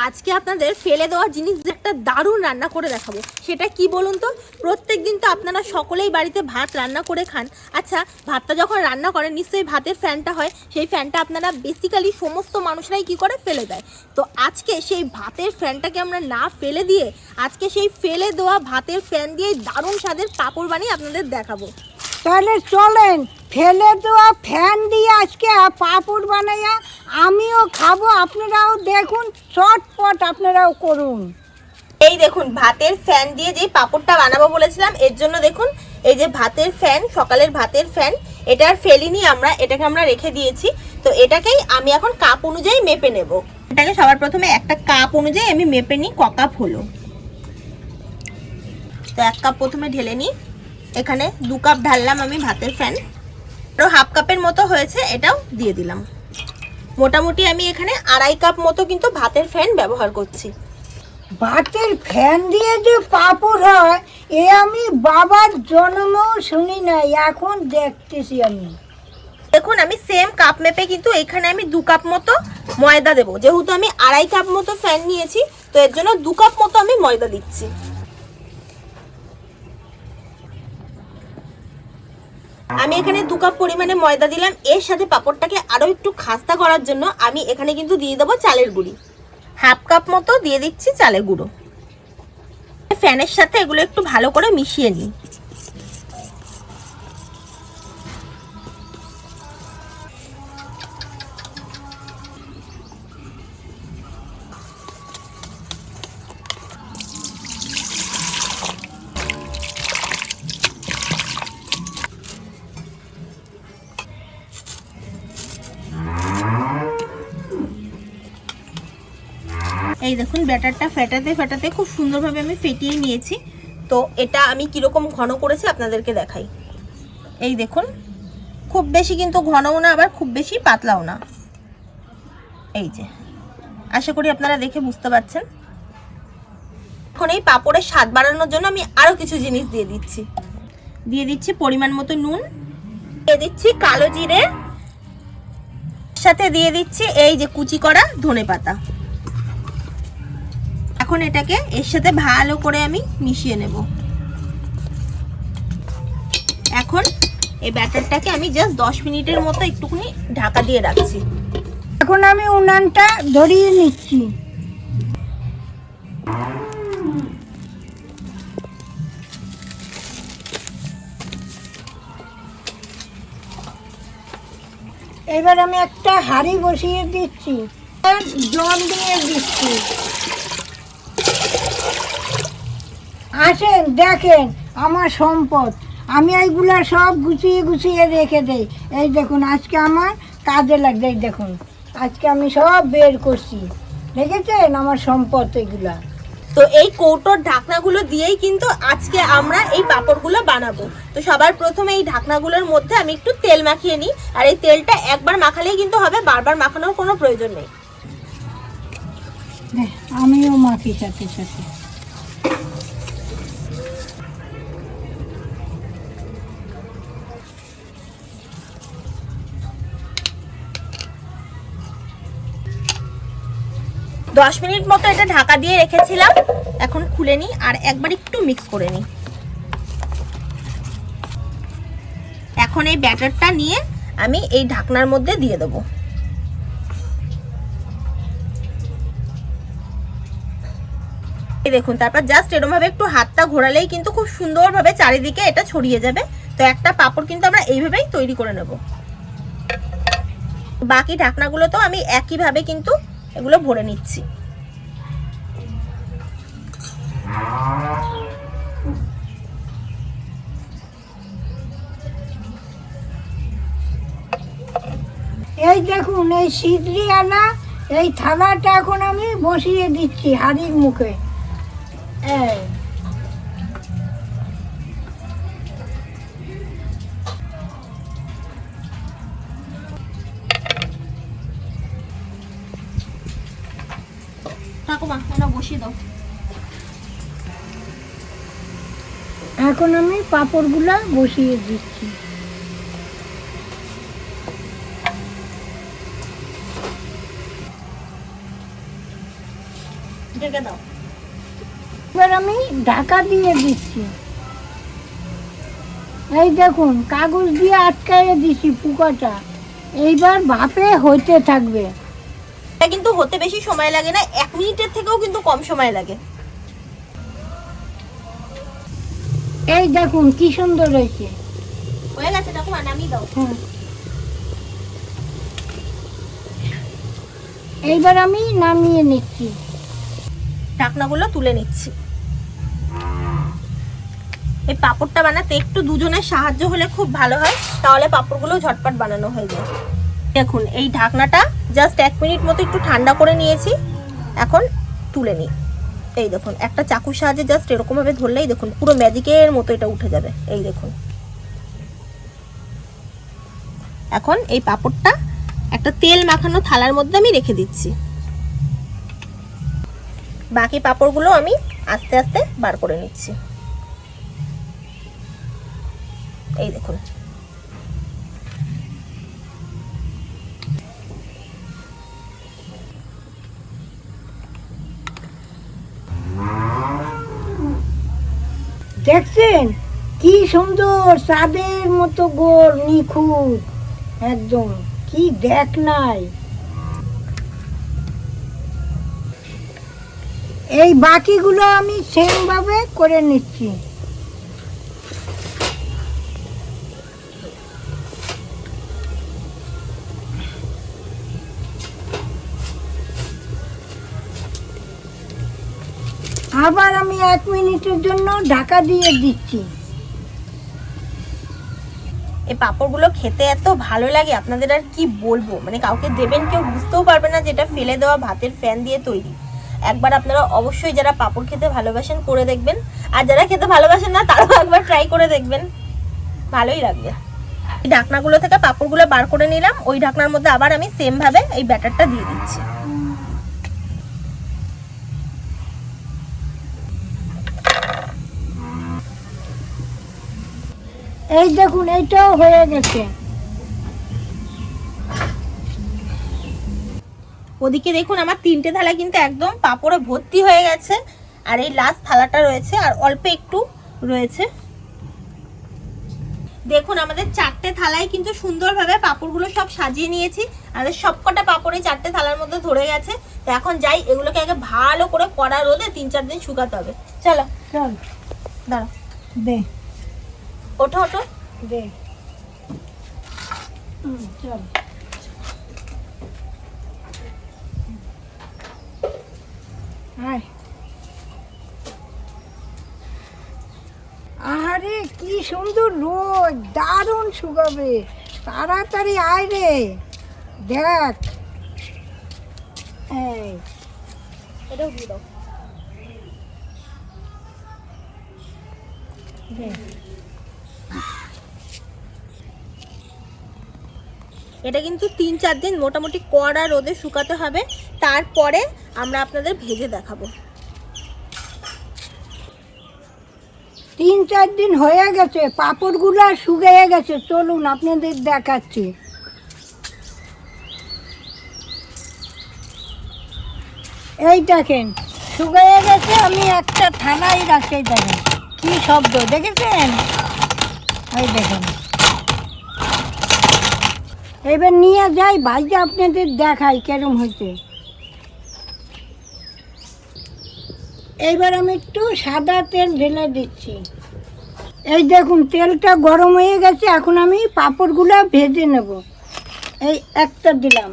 আজকে আপনাদের ফেলে দেওয়া জিনিস একটা দারুণ রান্না করে দেখাবো। সেটা কি বলুন তো? প্রত্যেক দিন তো আপনারা সকলেই বাড়িতে ভাত রান্না করে খান। আচ্ছা, ভাতটা যখন রান্না করেন নিশ্চয়ই ভাতের ফ্যানটা হয়, সেই ফ্যানটা আপনারা বেসিক্যালি সমস্ত মানুষরাই কি করে ফেলে দেয়। তো আজকে সেই ভাতের ফ্যানটাকে আমরা না ফেলে দিয়ে আজকে সেই ফেলে দেওয়া ভাতের ফ্যান দিয়েই দারুণ স্বাদের পাঁপড় বানিয়ে আপনাদের দেখাবো। তাহলে চলেন ফেলে দেওয়া ফ্যান দিয়ে আজকে পাঁপড় বানাইয়া আমিও খাবো, আপনারাও দেখুন, চটপট আপনারাও করুন। এই দেখুন ভাতের ফ্যান দিয়ে যে পাঁপড়টা বানাবো বলেছিলাম, এর জন্য দেখুন এই যে ভাতের ফ্যান, সকালের ভাতের ফ্যান, এটা আর ফেলিনি আমরা, এটাকে আমরা রেখে দিয়েছি। তো এটাকেই আমি এখন কাপ অনুযায়ী মেপে নেব। এটাকে সবার প্রথমে একটা কাপ অনুযায়ী আমি মেপে নিই ক কাপ হলো। তো 1 কাপ প্রথমে ঢেলে নিই, এখানে 2 কাপ ঢাললাম আমি ভাতের ফ্যান, আরও হাফ কাপের মতো হয়েছে, এটাও দিয়ে দিলাম। মোটামুটি আমি এখানে 2.5 কাপ মতো কিন্তু ভাতের ফ্যান ব্যবহার করছি। ভাতের ফ্যান দিয়ে যে পাঁপড় হয় এ আমি বাবার জন্মেও শুনি নাই, এখন দেখতেছি আমি। দেখুন আমি সেম কাপ মেপে কিন্তু এখানে আমি 2 কাপ মতো ময়দা দেবো, যেহেতু আমি 2.5 কাপ মতো ফ্যান নিয়েছি, তো এর জন্য 2 কাপ মতো আমি ময়দা দিচ্ছি। আমি এখানে 2 কাপ পরিমাণে ময়দা দিলাম। এর সাথে পাঁপড়টাকে আরো একটু খাস্তা করার জন্য আমি এখানে কিন্তু দিয়ে দেবো চালের গুঁড়ি, হাফ কাপ মতো দিয়ে দিচ্ছি চালের গুঁড়ো। ফ্যানের সাথে এগুলো একটু ভালো করে মিশিয়ে নিই। এই দেখুন ব্যাটারটা ফেটাতে ফেটাতে খুব সুন্দরভাবে আমি ফেটিয়ে নিয়েছি। তো এটা আমি কিরকম ঘন করেছি আপনাদেরকে দেখাই। এই দেখুন খুব বেশি কিন্তু ঘনও না, আবার খুব বেশি পাতলাও না। এই যে, আশা করি আপনারা দেখে বুঝতে পারছেন। এখন এই পাঁপড়ের স্বাদ বাড়ানোর জন্য আমি আরও কিছু জিনিস দিয়ে দিচ্ছি পরিমাণ মতো নুন, দিয়ে দিচ্ছি কালো জিরে, সাথে দিয়ে দিচ্ছি এই যে কুচি করা ধনেপাতা। এখন এটাকে এর সাথে ভালো করে আমি মিশিয়ে নেব। এখন এই ব্যাটারটাকে আমি জাস্ট 10 মিনিটের মতো একটুখানি ঢাকা দিয়ে রাখছি। এখন আমি উনানটা ধরিয়ে নিচ্ছি। এবার আমি একটা হাঁড়ি বসিয়ে দিচ্ছি, জল দিয়ে দিচ্ছি। আসেন দেখেন আমার সম্পদ, আমি এইগুলা সব গুছিয়ে গুছিয়ে রেখে দেই। এই দেখুন আজকে আমার কাজে লাগবে, এই দেখুন আজকে আমি সব বের করছি, দেখেছেন আমার সম্পদ এগুলা। তো এই কৌটোর ঢাকনাগুলো দিয়েই কিন্তু আজকে আমরা এই পাঁপড়গুলো বানাবো। তো সবার প্রথমে এই ঢাকনাগুলোর মধ্যে আমি একটু তেল মাখিয়ে নিই, আর এই তেলটা একবার মাখালেই কিন্তু হবে, বারবার মাখানোর কোনো প্রয়োজন নেই। আমিও মাখি সাথে সাথে। দশ মিনিট মতো এটা ঢাকা দিয়ে রেখেছিলাম, এখন খুলে নিই আর একবার একটু মিক্স করে নিই। এখন এই ব্যাটারটা নিয়ে আমি এই ঢাকনার মধ্যে দিয়ে দেবো। এই দেখুন, তারপর জাস্ট এরকম ভাবে একটু হাতটা ঘোরালেই কিন্তু খুব সুন্দরভাবে চারিদিকে এটা ছড়িয়ে যাবে। তো একটা পাঁপড় কিন্তু আমরা এইভাবেই তৈরি করে নেব। বাকি ঢাকনাগুলো তো আমি একইভাবে কিন্তু এগুলো ভরে নিচ্ছি। এই দেখুন এই সিদ্রি আনা এই থালাটা এখন আমি বসিয়ে দিচ্ছি হাঁড়ির মুখে। এই ঠাকুমা এটা বসিয়ে দাও। এখন আমি পাঁপড়গুলা বসিয়ে দিচ্ছি। ঢেকে দাও। এবার আমি ঢাকা দিয়ে দিচ্ছি। এই দেখুন কাগজ দিয়ে আটকাইয়ে দিচ্ছি পোকাটা। এইবার ভাপে হইতে থাকবে। এটা কিন্তু হতে বেশি সময় লাগে না, 1 মিনিটের থেকেও কিন্তু কম সময় লাগে। এই দেখুন কি সুন্দর হয়েছে। হয়ে গেছে, ঠাকুমা নামিয়ে দাও। হ্যাঁ, এইবার আমি নামিয়ে নিচ্ছি। ঢাকনাগুলো তুলে নিচ্ছি। এই পাঁপড়টা বানাতে একটু দুজনের সাহায্য হলে খুব ভালো হয়, তাহলে পাঁপড়গুলো ঝটপট বানানো হয়ে যায়। দেখুন এই ঢাকনাটা জাস্ট 1 মিনিট মতো একটু ঠান্ডা করে নিয়েছি। এখন তুলে নিই। এই দেখুন একটা চাকুর সাহায্যে জাস্ট এরকমভাবে ধরলেই দেখুন পুরো ম্যাজিকের মতো এটা উঠে যাবে। এই দেখুন। এখন এই পাঁপড়টা একটা তেল মাখানো থালার মধ্যে আমি রেখে দিচ্ছি। বাকি পাঁপড়গুলো আমি আস্তে আস্তে বার করে নিচ্ছি। এই দেখুন। দেখছেন কি সুন্দর চাঁদের মতো গোল নিখুঁত একদম, কি দেখ নাই। এই বাকিগুলো আমি সেম ভাবে করে নিচ্ছি। আবার আমি 1 মিনিটের জন্য ঢাকা দিয়ে দিচ্ছি। এই পাঁপড়গুলো খেতে এত ভালো লাগে আপনাদের আর কি বলবো, মানে কাউকে দেবেন কেউ বুঝতেও পারবে না যেটা ফেলে দেওয়া ভাতের ফ্যান দিয়ে তৈরি। একবার আপনারা অবশ্যই যারা পাঁপড় খেতে ভালোবাসেন করে দেখবেন, আর যারা খেতে ভালোবাসেন না তারাও একবার ট্রাই করে দেখবেন, ভালোই লাগবে। এই ঢাকনাগুলো থেকে পাঁপড়গুলো বার করে নিলাম। ওই ঢাকনার মধ্যে আবার আমি সেম ভাবে এই ব্যাটারটা দিয়ে দিচ্ছি। এই দেখুন এইটাও হয়ে গেছে। ওদিকে দেখুন আমার 3টে থালা কিন্তু একদম পাঁপড়ে ভর্তি হয়ে গেছে, আর এই লাস্ট থালাটা রয়েছে আর অল্প একটু রয়েছে। দেখুন আমাদের 4টে থালায় কিন্তু সুন্দরভাবে পাঁপড়গুলো সব সাজিয়ে নিয়েছি। আমাদের সবকটা পাঁপড়ে 4টে থালার মধ্যে ধরে গেছে। তো এখন যাই এগুলোকে আগে ভালো করে কড়া রোদে 3-4 দিন শুকাতে হবে। চলো চল দাঁড়াও, দে ওঠো ওঠো। দে চল। আয়। আরে কি সুন্দর রোদ, দারুণ শুকাবে। তাড়াতাড়ি আয় রে, দেখ। এই এটাও দিয়ে দাও। এটা কিন্তু 3-4 দিন মোটামুটি কড়া রোদে শুকাতে হবে, তারপরে আমরা আপনাদের ভেজে দেখাবো। 3-4 দিন হয়ে গেছে, পাঁপড়গুলো শুকিয়ে গেছে। চলুন আপনাদের দেখাচ্ছি। এই দেখেন শুকিয়ে গেছে। আমি একটা থালায় রাখতে, দেখেন কি শব্দ দেখেছেন। এই দেখেন এবার নিয়ে যাই ভাইজে আপনাদের দেখাই কেরম হয়েছে। এইবার আমি একটু সাদা তেল ঢেলে দিচ্ছি। এই দেখুন তেলটা গরম হয়ে গেছে। এখন আমি পাঁপড়গুলো ভেজে নেব। এই একটা দিলাম।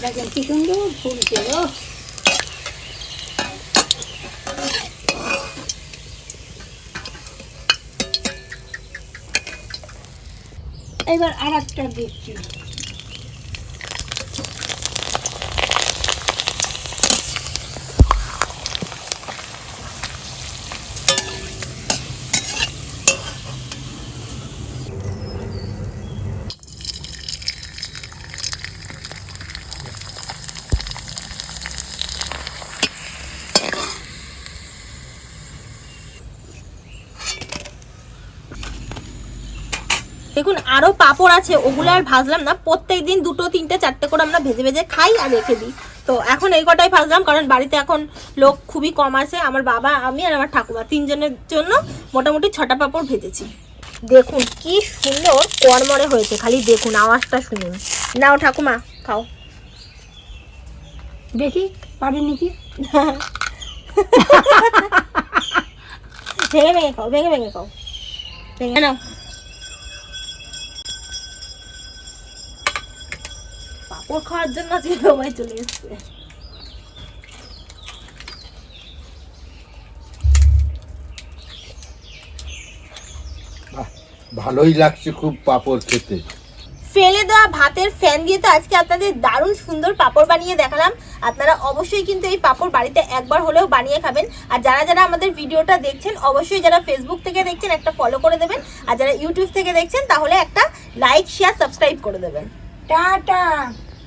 দেখেন কি সুন্দর ফুলছে। এবার আর একটা দিচ্ছি। দেখুন আরও পাঁপড় আছে, ওগুলো আর ভাজলাম না, প্রত্যেক দিন 2, 3, 4 করে আমরা ভেজে ভেজে খাই আর রেখে দিই। তো এখন এই কটাই ভাজলাম, কারণ বাড়িতে এখন লোক খুবই কম আছে, আমার বাবা, আমি আর আমার ঠাকুমা, 3 জনের জন্য মোটামুটি 6টা পাঁপড় ভেজেছি। দেখুন কি সুন্দর কড়মড়ে হয়েছে, খালি দেখুন আওয়াজটা শুনুন। নাও ঠাকুমা খাও। দেখি পারি নাকি। ভেঙে ভেঙে খাও, ভেঙে ভেঙে খাও, ভেঙে নাও। পাঁপড় খাওয়ার জন্য আজকে সবাই চলে এসছে। ভালোই লাগছে খুব পাঁপড় খেতে। ফেলে দেওয়া ভাতের ফ্যান দিয়ে তো আজকে আপনাদের দারুণ সুন্দর পাঁপড় বানিয়ে দেখালাম। আপনারা অবশ্যই কিন্তু এই পাঁপড় বাড়িতে একবার হলেও বানিয়ে খাবেন। আর যারা যারা আমাদের ভিডিওটা দেখছেন, অবশ্যই যারা ফেসবুক থেকে দেখছেন একটা ফলো করে দেবেন, আর যারা ইউটিউব থেকে দেখছেন তাহলে একটা লাইক, শেয়ার, সাবস্ক্রাইব করে দেবেন। টাটা।